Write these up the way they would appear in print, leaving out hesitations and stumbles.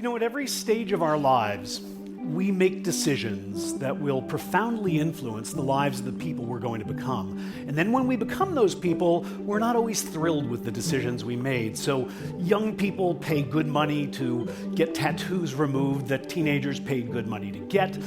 At every stage of our lives, we make decisions that will profoundly influence the lives of the people we're going to become. And then when we become those people, we're not always thrilled with the decisions we made. So young people pay good money to get tattoos removed that teenagers paid good money to get.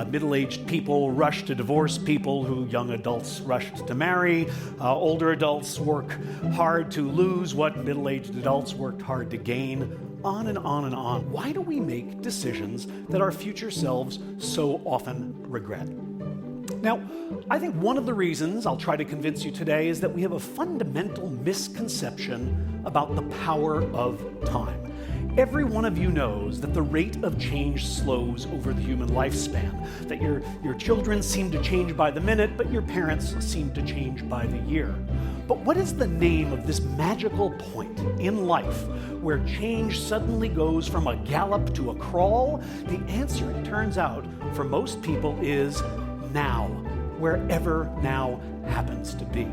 Middle-aged people rush to divorce people who young adults rushed to marry. Older adults work hard to lose what middle-aged adults worked hard to gain. On and on and on. Why do we make decisions that our future selves so often regret? Now, I think one of the reasons I'll try to convince you today is that we have a fundamental misconception about the power of time. Every one of you knows that the rate of change slows over the human lifespan, that your children seem to change by the minute, but your parents seem to change by the year. But what is the name of this magical point in life where change suddenly goes from a gallop to a crawl? The answer, it turns out, for most people is now, wherever now happens to be.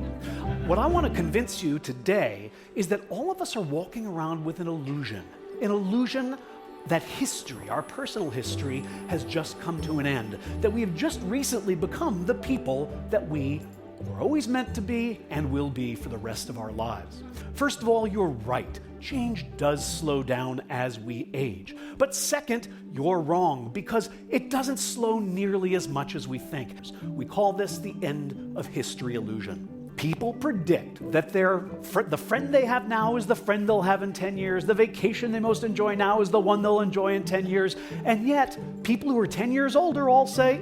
What I want to convince you today is that all of us are walking around with an illusion that history, our personal history, has just come to an end, that we have just recently become the people that we were always meant to be and will be for the rest of our lives. First of all, you're right. Change does slow down as we age. But second, you're wrong, because it doesn't slow nearly as much as we think. We call this the end of history illusion. People predict that the friend they have now is the friend they'll have in 10 years. The vacation they most enjoy now is the one they'll enjoy in 10 years. And yet, people who are 10 years older all say,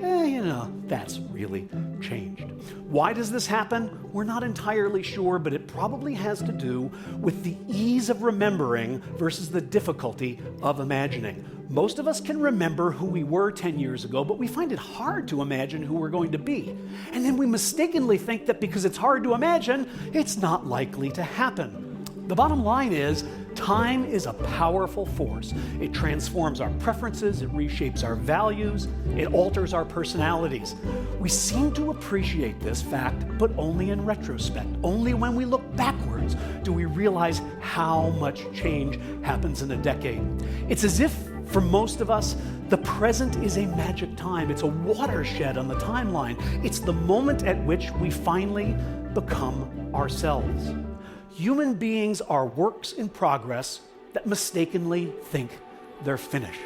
that's really changed. Why does this happen? We're not entirely sure, but it probably has to do with the ease of remembering versus the difficulty of imagining. Most of us can remember who we were 10 years ago, but we find it hard to imagine who we're going to be. And then we mistakenly think that because it's hard to imagine, it's not likely to happen. The bottom line is, time is a powerful force. It transforms our preferences, it reshapes our values, it alters our personalities. We seem to appreciate this fact, but only in retrospect. Only when we look backwards do we realize how much change happens in a decade. It's as if, for most of us, the present is a magic time. It's a watershed on the timeline. It's the moment at which we finally become ourselves. Human beings are works in progress that mistakenly think they're finished.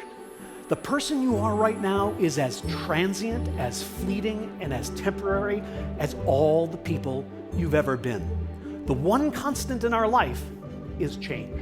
The person you are right now is as transient, as fleeting, and as temporary as all the people you've ever been. The one constant in our life is change.